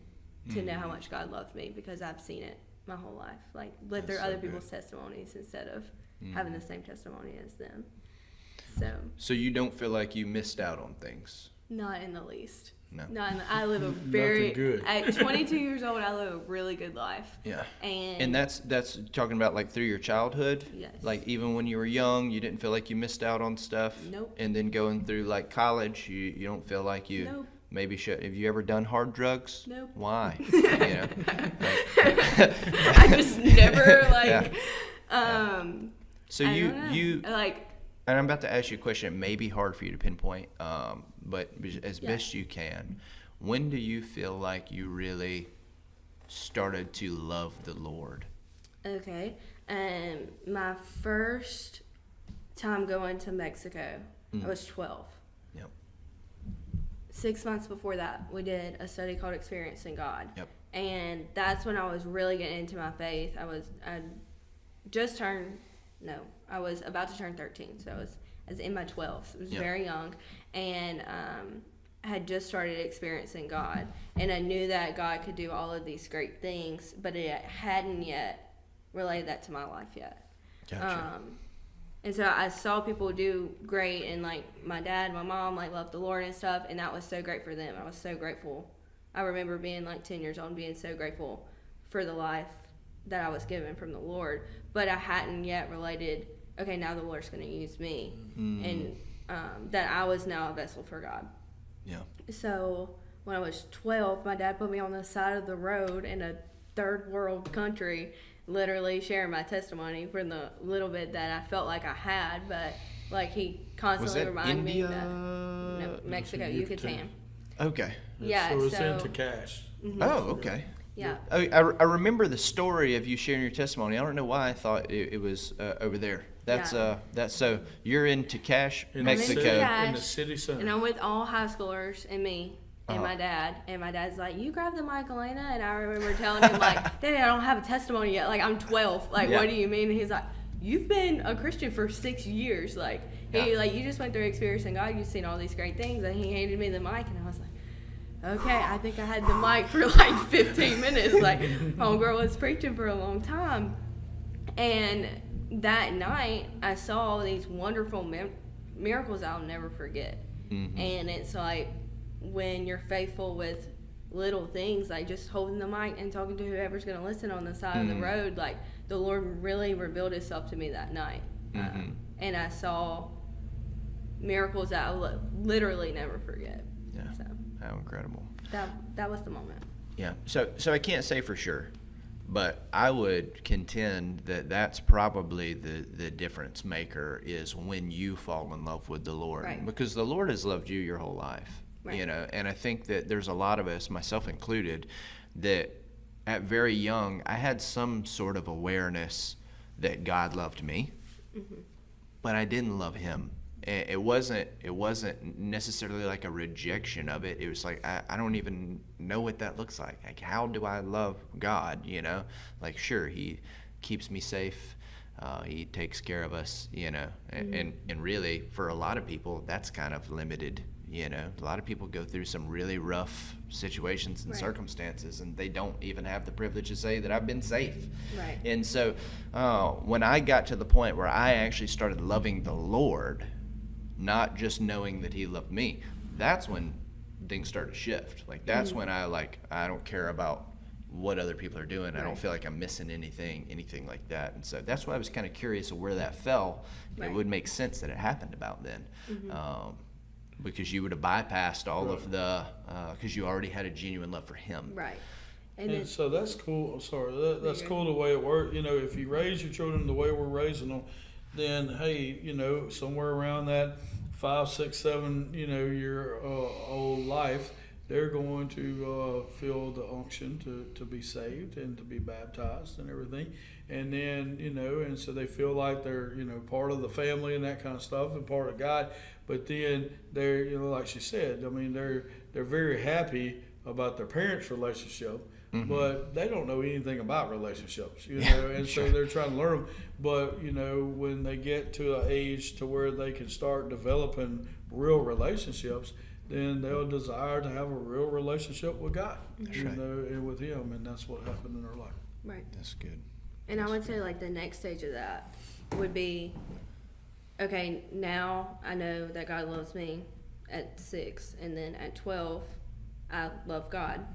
to know how much God loved me because I've seen it my whole life. Like, live through That's other so people's good. testimonies instead of having the same testimony as them. So So you don't feel like you missed out on things? not in the least. No. I live a very Nothing good. At 22 years old, I live a really good life. Yeah. And that's talking about like through your childhood? Yes. Like even when you were young, you didn't feel like you missed out on stuff? Nope. And then going through like college, you don't feel like you Nope. maybe should. Have you ever done hard drugs? Nope. Why? You know, I just never like So I you don't know. you like and I'm about to ask you a question. It may be hard for you to pinpoint, but as Yeah. best you can. When do you feel like you really started to love the Lord? okay. My first time going to Mexico, I was 12. Yep. 6 months before that, we did a study called Experiencing God. Yep. And that's when I was really getting into my faith. I was about to turn 13. So I was in my 12s. I was Yeah. very young. And I had just started experiencing God. And I knew that God could do all of these great things, but it hadn't yet related that to my life yet. Gotcha. And so I saw people do great, and like my dad and my mom like loved the Lord and stuff, and that was so great for them. I was so grateful. I remember being like 10 years old and being so grateful for the life that I was given from the Lord, but I hadn't yet related, okay, now the Lord's going to use me, and that I was now a vessel for God. Yeah. So when I was 12, my dad put me on the side of the road in a third world country, literally sharing my testimony from the little bit that I felt like I had, but like he Was constantly that reminded India? me that no, Mexico, Yucatan. Okay. Yeah, So it's so- into cash. Oh, okay. Yeah. I remember the story of you sharing your testimony. I don't know why I thought it was over there. That's Yeah. that's so you're in Takash, In Mexico. The city, Yeah. in the city center. And I'm with all high schoolers and me and Uh-huh. my dad. And my dad's like, you grab the mic, Elena. And I remember telling him, like, Daddy, I don't have a testimony yet. Like, I'm 12. Like, Yeah. what do you mean? And he's like, you've been a Christian for 6 years. Like, he, Yeah. like, you just went through experiencing God. You've seen all these great things. And he handed me the mic. And I was like, okay, I think I had the mic for like 15 minutes. Like, homegirl was preaching for a long time. And that night, I saw these wonderful miracles I'll never forget. Mhm. And it's like when you're faithful with little things, like just holding the mic and talking to whoever's going to listen on the side of the road, like the Lord really revealed himself to me that night. And I saw miracles that I'll literally never forget. Yeah. So How incredible. that was the moment. Yeah. So I can't say for sure, but I would contend that that's probably the difference maker is when you fall in love with the Lord. Right. Because the Lord has loved you your whole life. Right. You know, and I think that there's a lot of us, myself included, that at very young I had some sort of awareness that God loved me, but I didn't love him. It wasn't necessarily like a rejection of it. It was like I don't even know what that looks like. Like, how do I love God? You know, like, sure, he keeps me safe, he takes care of us. You know, and really for a lot of people that's kind of limited. You know, a lot of people go through some really rough situations and Right. circumstances, and they don't even have the privilege to say that I've been safe. Right. And so when I got to the point where I actually started loving the Lord, not just knowing that he loved me, that's when things started to shift. Like, that's when I don't care about what other people are doing. I don't Right. feel like I'm missing anything like that. And so that's why I was kind of curious of where that fell. Right. It would make sense that it happened about then. Because you would have bypassed all of the, because you already had a genuine love for him. Right. And And it's so that's cool. Sorry, that's You're cool the way it works. You know, if you raise your children the way we're raising them, then hey, you know, somewhere around that 5, 6, 7, year old life, they're going to feel the unction to be saved and to be baptized and everything. And then, and so they feel like they're, part of the family and that kind of stuff and part of God. But then they're, like she said, I mean, they're very happy about their parents' relationship, but they don't know anything about relationships, and so they're trying to learn them. But, when they get to an age to where they can start developing real relationships, then they'll desire to have a real relationship with God, That's right. and with Him, and that's what happened in their life. right. That's good. And I would say like the next stage of that would be, okay, now I know that God loves me at 6, and then at 12, I love God.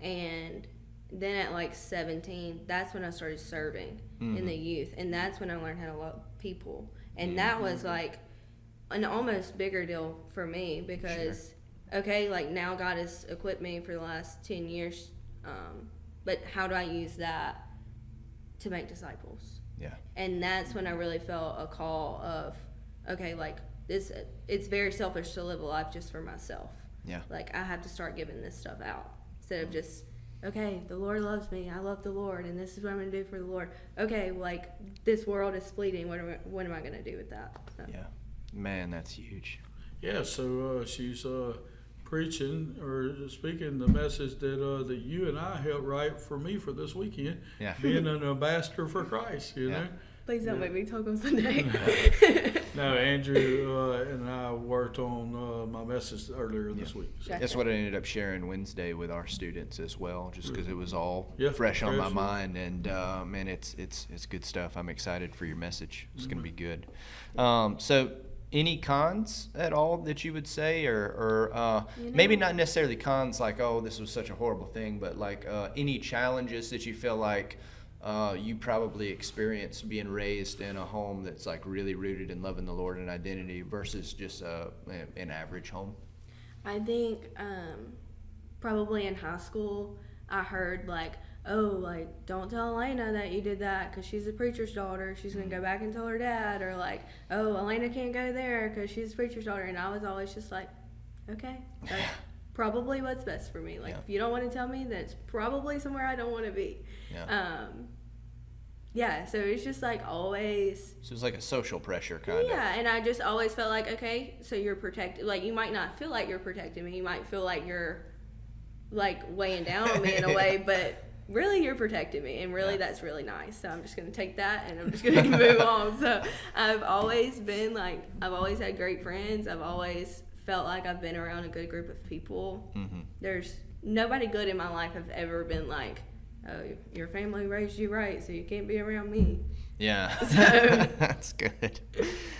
And then at like 17, that's when I started serving in the youth. And that's when I learned how to love people. And that was like an almost bigger deal for me because, okay, like now God has equipped me for the last 10 years. But how do I use that to make disciples? Yeah. And that's when I really felt a call of, okay, like this, it's very selfish to live a life just for myself. Yeah. Like I have to start giving this stuff out instead of just, okay, the Lord loves me, I love the Lord, and this is what I'm going to do for the Lord. Okay, like this world is fleeting. What am I going to do with that? So. Yeah. Man, that's huge. Yeah, so she's preaching or speaking the message that you and I helped write for me for this weekend. Yeah. Being an ambassador for Christ, know. Please don't make me talk on Sunday. No, Andrew and I worked on my message earlier this week. So. Gotcha. That's what I ended up sharing Wednesday with our students as well, just because it was all Yeah, fresh on my fresh. mind. And man, it's good stuff. I'm excited for your message. It's going to be good. So, any cons at all that you would say, or maybe not necessarily cons like, oh, this was such a horrible thing, but like any challenges that you feel like you probably experienced being raised in a home that's like really rooted in loving the Lord and identity versus just an average home? I think probably in high school, I heard like, oh, like, don't tell Elena that you did that because she's a preacher's daughter. She's going to go back and tell her dad. Or like, oh, Elena can't go there because she's a preacher's daughter. And I was always just like, okay, that's probably what's best for me. Like, Yeah. if you don't want to tell me, that's probably somewhere I don't want to be. Yeah. Yeah, so it's just like always. So it's like a social pressure kind of. Yeah, and I just always felt like, okay, so you're protected. Like, you might not feel like you're protecting me. You might feel like you're, like, weighing down on me in a way, but really you're protecting me, and really that's really nice. So I'm just going to take that, and I'm just going to move on. So I've always been, like, I've always had great friends. I've always felt like I've been around a good group of people. Mm-hmm. There's nobody good in my life have ever been like, oh, your family raised you right, so you can't be around me. Yeah. So- That's good.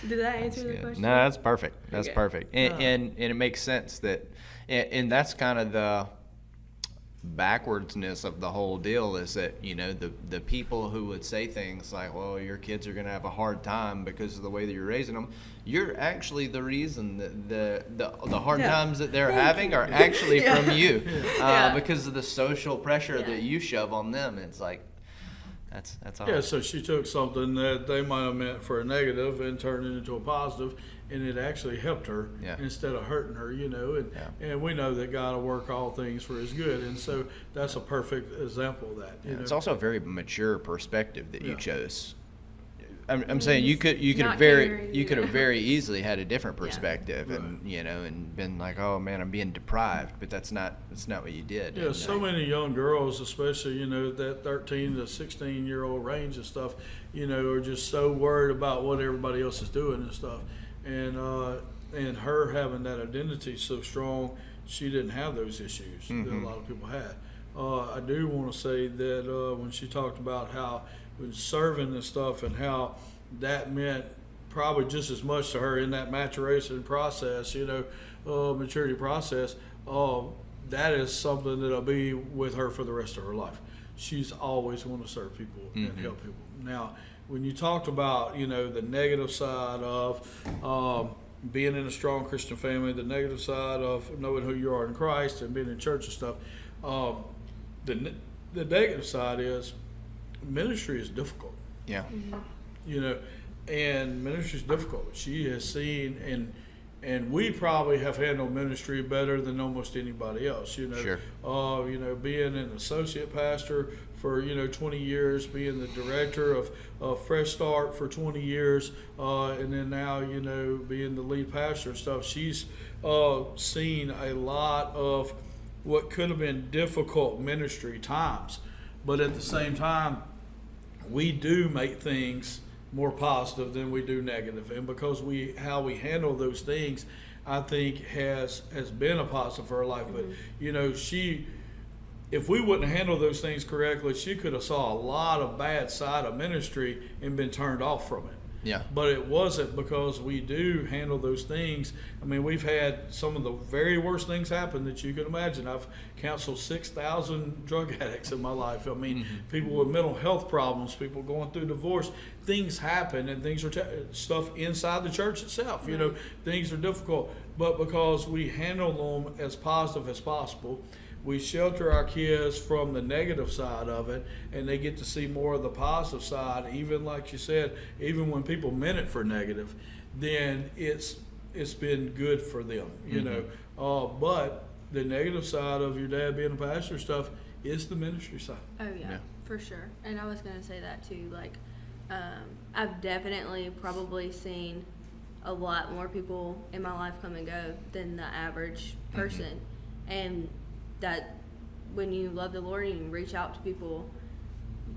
Did that answer the Good. question? No, that's perfect. That's Okay. perfect. And it makes sense that, and that's kind of the backwardsness of the whole deal is that, the people who would say things like, well, your kids are going to have a hard time because of the way that you're raising them, you're actually the reason that the hard Yeah. times that they're Thank having you. are actually Yeah. from you Yeah. because of the social pressure Yeah. that you shove on them. It's like, that's all. Yeah, so she took something that they might have meant for a negative and turned it into a positive, and it actually helped her Yeah. instead of hurting her, and Yeah. and we know that God will work all things for His good, and so that's a perfect example of that. It's also a very mature perspective that you Yeah. chose. I'm saying you could Not have caring, you could have yeah. very easily had a different Yeah. perspective and and been like, oh man, I'm being deprived, but that's not what you did. Yeah, And, so many young girls, especially, that 13 to 16-year-old range and stuff, are just so worried about what everybody else is doing and stuff. And, and her having that identity so strong, she didn't have those issues that a lot of people had. I do want to say that when she talked about how when serving and stuff and how that meant probably just as much to her in that maturation process, maturity process, that is something that'll be with her for the rest of her life. She's always want to serve people and help people. Now, when you talked about, the negative side of being in a strong Christian family, the negative side of knowing who you are in Christ and being in church and stuff, the negative side is ministry is difficult. Yeah. And ministry is difficult. She has seen, and we probably have handled ministry better than almost anybody else. Sure. Being an associate pastor for 20 years, being the director of Fresh Start for 20 years, and then now being the lead pastor and stuff. She's seen a lot of what could have been difficult ministry times, but at the same time, we do make things more positive than we do negative, and because how we handle those things, I think has been a positive for her life. But if we wouldn't handle those things correctly, she could have saw a lot of bad side of ministry and been turned off from it. Yeah. But it wasn't, because we do handle those things. I mean, we've had some of the very worst things happen that you can imagine. I've counseled 6,000 drug addicts in my life. I mean, people with mental health problems, people going through divorce. Things happen, and things are stuff inside the church itself. Things are difficult. But because we handle them as positive as possible, we shelter our kids from the negative side of it, and they get to see more of the positive side. Even like you said, even when people meant it for negative, then it's been good for them, But the negative side of your dad being a pastor stuff is the ministry side. Oh yeah, for sure. And I was gonna say that too. Like, I've definitely probably seen a lot more people in my life come and go than the average person, and that when you love the Lord and you reach out to people,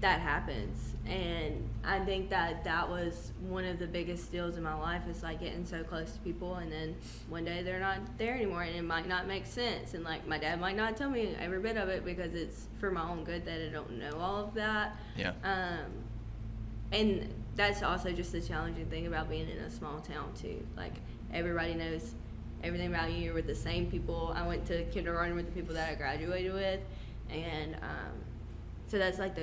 that happens. And I think that was one of the biggest deals in my life, is like getting so close to people, and then one day they're not there anymore, and it might not make sense, and like my dad might not tell me every bit of it because it's for my own good that I don't know all of that. Yeah. And that's also just the challenging thing about being in a small town too. Like, everybody knows everything about you. You're with the same people. I went to kindergarten with the people that I graduated with, and so that's like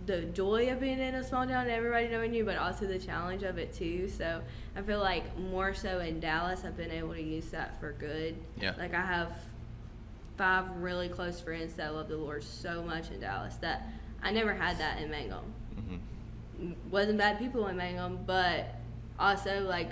the joy of being in a small town and everybody knowing you, but also the challenge of it too. So I feel like more so in Dallas, I've been able to use that for good. Yeah. Like, I have 5 really close friends that love the Lord so much in Dallas that I never had that in Mangum. Wasn't bad people in Mangum, but also like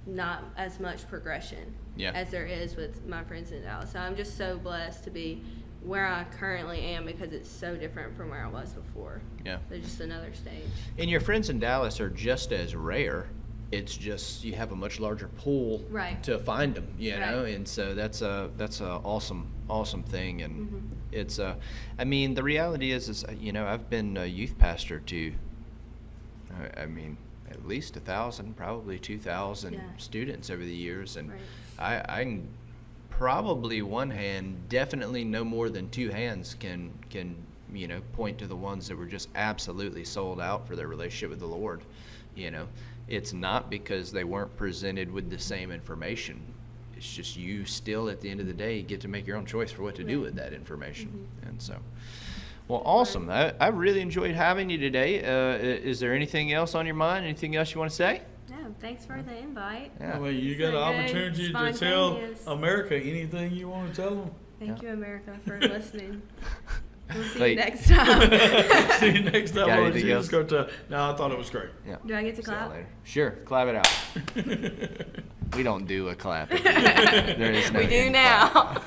not as much progression as there is with my friends in Dallas. So I'm just so blessed to be where I currently am, because it's so different from where I was before. Yeah. It's just another stage. And your friends in Dallas are just as rare. It's just you have a much larger pool to find them, know, and so that's a awesome thing, and it's I mean, the reality is I've been a youth pastor to I mean at least 1,000, probably 2,000 students over the years, and I can probably one hand, definitely no more than 2 hands can point to the ones that were just absolutely sold out for their relationship with the Lord. It's not because they weren't presented with the same information. It's just you still, at the end of the day, get to make your own choice for what to do with that information. And so, well, awesome. I really enjoyed having you today. Is there anything else on your mind? Anything else you want to say? No, thanks for the invite. Yeah. Well, you got an opportunity to tell America anything you want to tell them. Thank you, America, for listening. We'll see you next time. See you next time. Got anything else? No, I thought it was great. Yeah. Do I get to clap? Later. Sure, clap it out. We don't do a clap. There is no we do now.